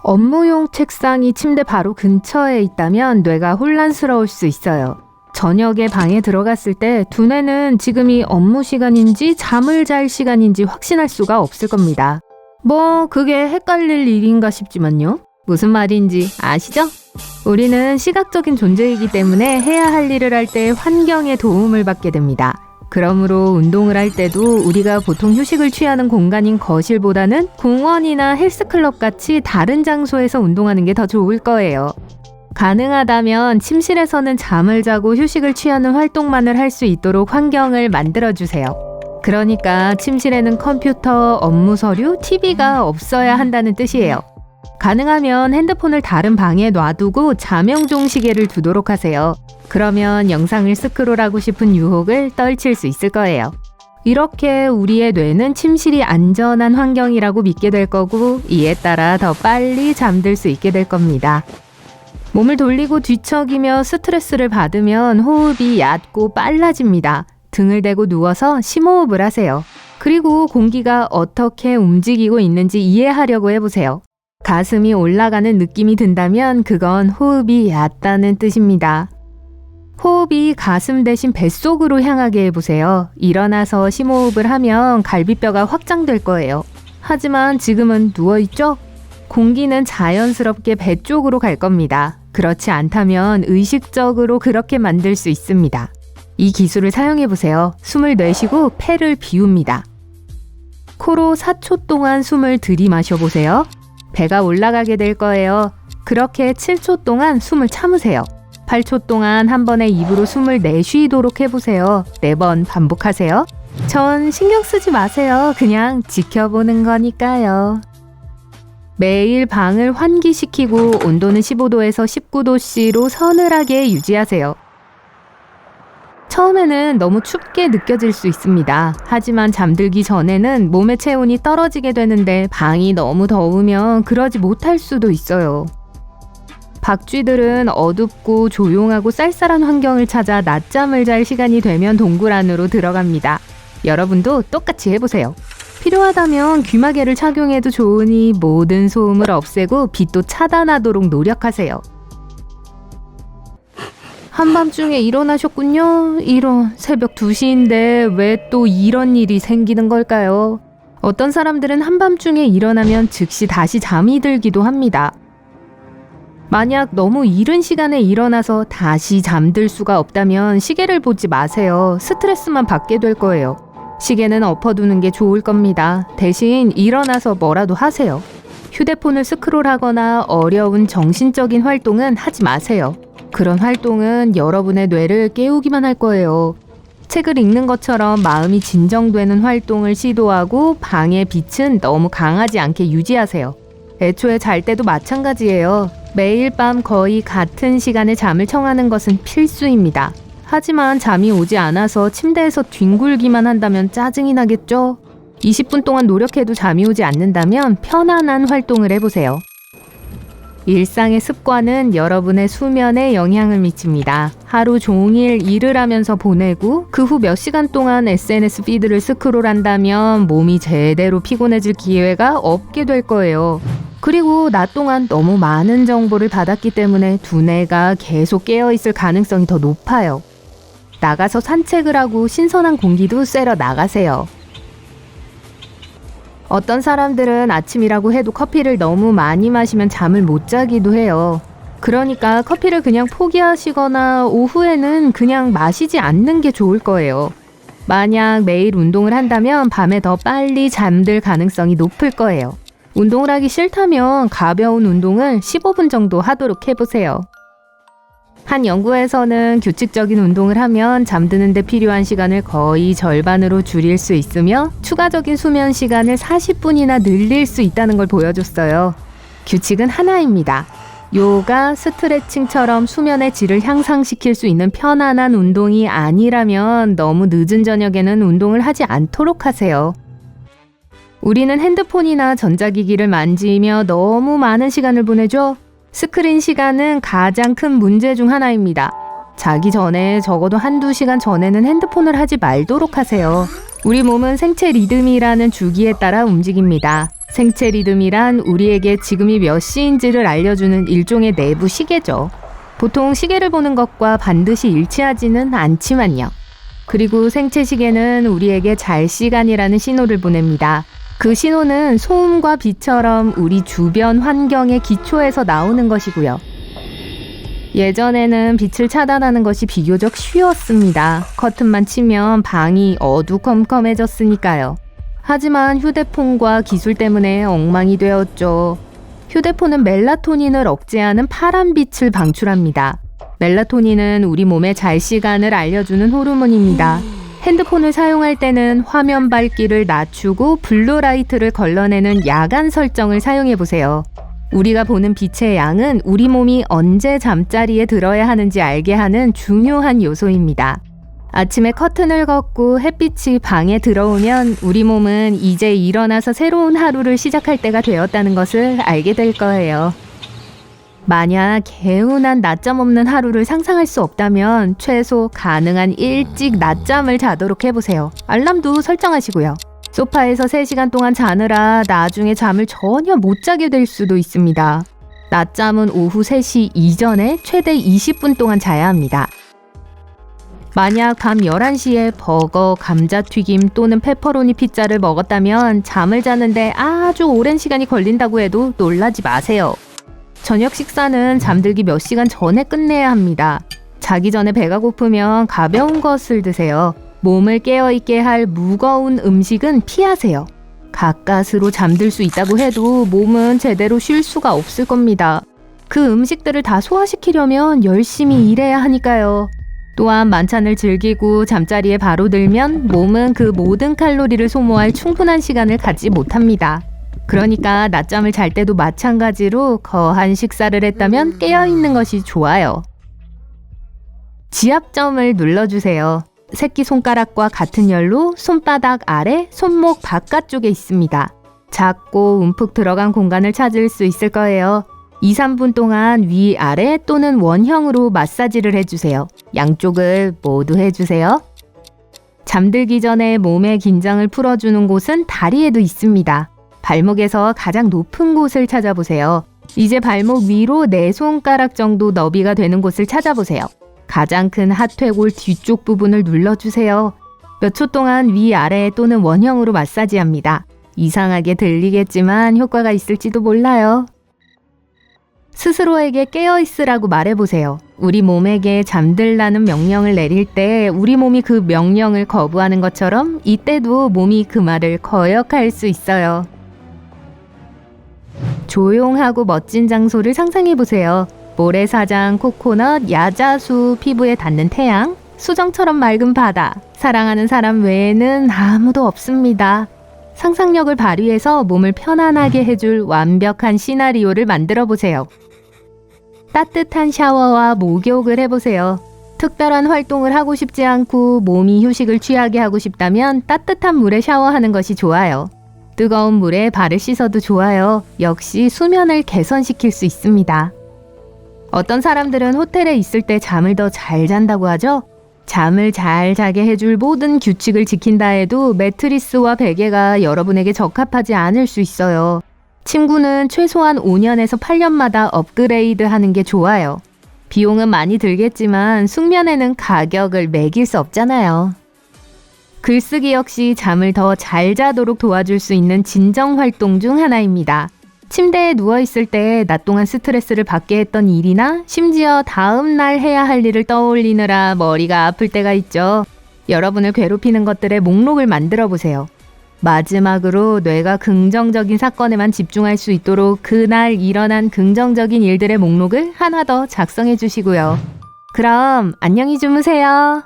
업무용 책상이 침대 바로 근처에 있다면 뇌가 혼란스러울 수 있어요. 저녁에 방에 들어갔을 때 두뇌는 지금이 업무 시간인지 잠을 잘 시간인지 확신할 수가 없을 겁니다. 뭐 그게 헷갈릴 일인가 싶지만요. 무슨 말인지 아시죠? 우리는 시각적인 존재이기 때문에 해야 할 일을 할 때 환경의 도움을 받게 됩니다. 그러므로 운동을 할 때도 우리가 보통 휴식을 취하는 공간인 거실보다는 공원이나 헬스클럽 같이 다른 장소에서 운동하는 게 더 좋을 거예요. 가능하다면 침실에서는 잠을 자고 휴식을 취하는 활동만을 할 수 있도록 환경을 만들어주세요. 그러니까 침실에는 컴퓨터, 업무 서류, TV가 없어야 한다는 뜻이에요. 가능하면 핸드폰을 다른 방에 놔두고 자명종 시계를 두도록 하세요. 그러면 영상을 스크롤하고 싶은 유혹을 떨칠 수 있을 거예요. 이렇게 우리의 뇌는 침실이 안전한 환경이라고 믿게 될 거고 이에 따라 더 빨리 잠들 수 있게 될 겁니다. 몸을 돌리고 뒤척이며 스트레스를 받으면 호흡이 얕고 빨라집니다. 등을 대고 누워서 심호흡을 하세요. 그리고 공기가 어떻게 움직이고 있는지 이해하려고 해보세요. 가슴이 올라가는 느낌이 든다면 그건 호흡이 얕다는 뜻입니다. 호흡이 가슴 대신 뱃속으로 향하게 해보세요. 일어나서 심호흡을 하면 갈비뼈가 확장될 거예요. 하지만 지금은 누워있죠? 공기는 자연스럽게 배 쪽으로 갈 겁니다. 그렇지 않다면 의식적으로 그렇게 만들 수 있습니다. 이 기술을 사용해보세요. 숨을 내쉬고 폐를 비웁니다. 코로 4초 동안 숨을 들이마셔보세요. 배가 올라가게 될 거예요. 그렇게 7초 동안 숨을 참으세요. 8초 동안 한 번에 입으로 숨을 내쉬도록 해보세요. 4번 반복하세요. 전 신경 쓰지 마세요. 그냥 지켜보는 거니까요. 매일 방을 환기시키고 온도는 15도에서 19도씨로 서늘하게 유지하세요. 처음에는 너무 춥게 느껴질 수 있습니다. 하지만 잠들기 전에는 몸의 체온이 떨어지게 되는데 방이 너무 더우면 그러지 못할 수도 있어요. 박쥐들은 어둡고 조용하고 쌀쌀한 환경을 찾아 낮잠을 잘 시간이 되면 동굴 안으로 들어갑니다. 여러분도 똑같이 해보세요. 필요하다면 귀마개를 착용해도 좋으니 모든 소음을 없애고 빛도 차단하도록 노력하세요. 한밤중에 일어나셨군요. 이런 새벽 2시인데 왜 또 이런 일이 생기는 걸까요? 어떤 사람들은 한밤중에 일어나면 즉시 다시 잠이 들기도 합니다. 만약 너무 이른 시간에 일어나서 다시 잠들 수가 없다면 시계를 보지 마세요. 스트레스만 받게 될 거예요. 시계는 엎어두는 게 좋을 겁니다. 대신 일어나서 뭐라도 하세요. 휴대폰을 스크롤하거나 어려운 정신적인 활동은 하지 마세요. 그런 활동은 여러분의 뇌를 깨우기만 할 거예요. 책을 읽는 것처럼 마음이 진정되는 활동을 시도하고 방의 빛은 너무 강하지 않게 유지하세요. 애초에 잘 때도 마찬가지예요. 매일 밤 거의 같은 시간에 잠을 청하는 것은 필수입니다. 하지만 잠이 오지 않아서 침대에서 뒹굴기만 한다면 짜증이 나겠죠? 20분 동안 노력해도 잠이 오지 않는다면 편안한 활동을 해보세요. 일상의 습관은 여러분의 수면에 영향을 미칩니다. 하루 종일 일을 하면서 보내고 그 후 몇 시간 동안 SNS 피드를 스크롤한다면 몸이 제대로 피곤해질 기회가 없게 될 거예요. 그리고 낮 동안 너무 많은 정보를 받았기 때문에 두뇌가 계속 깨어있을 가능성이 더 높아요. 나가서 산책을 하고 신선한 공기도 쐬러 나가세요. 어떤 사람들은 아침이라고 해도 커피를 너무 많이 마시면 잠을 못 자기도 해요. 그러니까 커피를 그냥 포기하시거나 오후에는 그냥 마시지 않는 게 좋을 거예요. 만약 매일 운동을 한다면 밤에 더 빨리 잠들 가능성이 높을 거예요. 운동을 하기 싫다면 가벼운 운동을 15분 정도 하도록 해보세요. 한 연구에서는 규칙적인 운동을 하면 잠드는 데 필요한 시간을 거의 절반으로 줄일 수 있으며 추가적인 수면 시간을 40분이나 늘릴 수 있다는 걸 보여줬어요. 규칙은 하나입니다. 요가, 스트레칭처럼 수면의 질을 향상시킬 수 있는 편안한 운동이 아니라면 너무 늦은 저녁에는 운동을 하지 않도록 하세요. 우리는 핸드폰이나 전자기기를 만지며 너무 많은 시간을 보내죠. 스크린 시간은 가장 큰 문제 중 하나입니다. 자기 전에 적어도 1-2시간 전에는 핸드폰을 하지 말도록 하세요. 우리 몸은 생체 리듬이라는 주기에 따라 움직입니다. 생체 리듬이란 우리에게 지금이 몇 시인지를 알려주는 일종의 내부 시계죠. 보통 시계를 보는 것과 반드시 일치하지는 않지만요. 그리고 생체 시계는 우리에게 잘 시간이라는 신호를 보냅니다. 그 신호는 소음과 빛처럼 우리 주변 환경의 기초에서 나오는 것이고요. 예전에는 빛을 차단하는 것이 비교적 쉬웠습니다. 커튼만 치면 방이 어두컴컴해졌으니까요. 하지만 휴대폰과 기술 때문에 엉망이 되었죠. 휴대폰은 멜라토닌을 억제하는 파란빛을 방출합니다. 멜라토닌은 우리 몸의 잘 시간을 알려주는 호르몬입니다. 핸드폰을 사용할 때는 화면 밝기를 낮추고 블루라이트를 걸러내는 야간 설정을 사용해보세요. 우리가 보는 빛의 양은 우리 몸이 언제 잠자리에 들어야 하는지 알게 하는 중요한 요소입니다. 아침에 커튼을 걷고 햇빛이 방에 들어오면 우리 몸은 이제 일어나서 새로운 하루를 시작할 때가 되었다는 것을 알게 될 거예요. 만약 개운한 낮잠 없는 하루를 상상할 수 없다면 최소 가능한 일찍 낮잠을 자도록 해보세요. 알람도 설정하시고요. 소파에서 3시간 동안 자느라 나중에 잠을 전혀 못 자게 될 수도 있습니다. 낮잠은 오후 3시 이전에 최대 20분 동안 자야 합니다. 만약 밤 11시에 버거, 감자튀김 또는 페퍼로니 피자를 먹었다면 잠을 자는데 아주 오랜 시간이 걸린다고 해도 놀라지 마세요. 저녁 식사는 잠들기 몇 시간 전에 끝내야 합니다. 자기 전에 배가 고프면 가벼운 것을 드세요. 몸을 깨어있게 할 무거운 음식은 피하세요. 가까스로 잠들 수 있다고 해도 몸은 제대로 쉴 수가 없을 겁니다. 그 음식들을 다 소화시키려면 열심히 일해야 하니까요. 또한 만찬을 즐기고 잠자리에 바로 들면 몸은 그 모든 칼로리를 소모할 충분한 시간을 갖지 못합니다. 그러니까 낮잠을 잘 때도 마찬가지로 거한 식사를 했다면 깨어있는 것이 좋아요. 지압점을 눌러주세요. 새끼손가락과 같은 열로 손바닥 아래, 손목 바깥쪽에 있습니다. 작고 움푹 들어간 공간을 찾을 수 있을 거예요. 2, 3분 동안 위아래 또는 원형으로 마사지를 해주세요. 양쪽을 모두 해주세요. 잠들기 전에 몸의 긴장을 풀어주는 곳은 다리에도 있습니다. 발목에서 가장 높은 곳을 찾아보세요. 이제 발목 위로 4손가락 정도 너비가 되는 곳을 찾아보세요. 가장 큰 하퇴골 뒤쪽 부분을 눌러주세요. 몇 초 동안 위아래 또는 원형으로 마사지합니다. 이상하게 들리겠지만 효과가 있을지도 몰라요. 스스로에게 깨어있으라고 말해보세요. 우리 몸에게 잠들라는 명령을 내릴 때 우리 몸이 그 명령을 거부하는 것처럼 이때도 몸이 그 말을 거역할 수 있어요. 조용하고 멋진 장소를 상상해보세요. 모래사장, 코코넛, 야자수, 피부에 닿는 태양, 수정처럼 맑은 바다, 사랑하는 사람 외에는 아무도 없습니다. 상상력을 발휘해서 몸을 편안하게 해줄 완벽한 시나리오를 만들어 보세요. 따뜻한 샤워와 목욕을 해보세요. 특별한 활동을 하고 싶지 않고 몸이 휴식을 취하게 하고 싶다면 따뜻한 물에 샤워하는 것이 좋아요. 뜨거운 물에 발을 씻어도 좋아요. 역시 수면을 개선시킬 수 있습니다. 어떤 사람들은 호텔에 있을 때 잠을 더 잘 잔다고 하죠? 잠을 잘 자게 해줄 모든 규칙을 지킨다 해도 매트리스와 베개가 여러분에게 적합하지 않을 수 있어요. 침구는 최소한 5년에서 8년마다 업그레이드 하는 게 좋아요. 비용은 많이 들겠지만 숙면에는 가격을 매길 수 없잖아요. 글쓰기 역시 잠을 더 잘 자도록 도와줄 수 있는 진정 활동 중 하나입니다. 침대에 누워있을 때 낮 동안 스트레스를 받게 했던 일이나 심지어 다음 날 해야 할 일을 떠올리느라 머리가 아플 때가 있죠. 여러분을 괴롭히는 것들의 목록을 만들어 보세요. 마지막으로 뇌가 긍정적인 사건에만 집중할 수 있도록 그날 일어난 긍정적인 일들의 목록을 하나 더 작성해 주시고요. 그럼 안녕히 주무세요.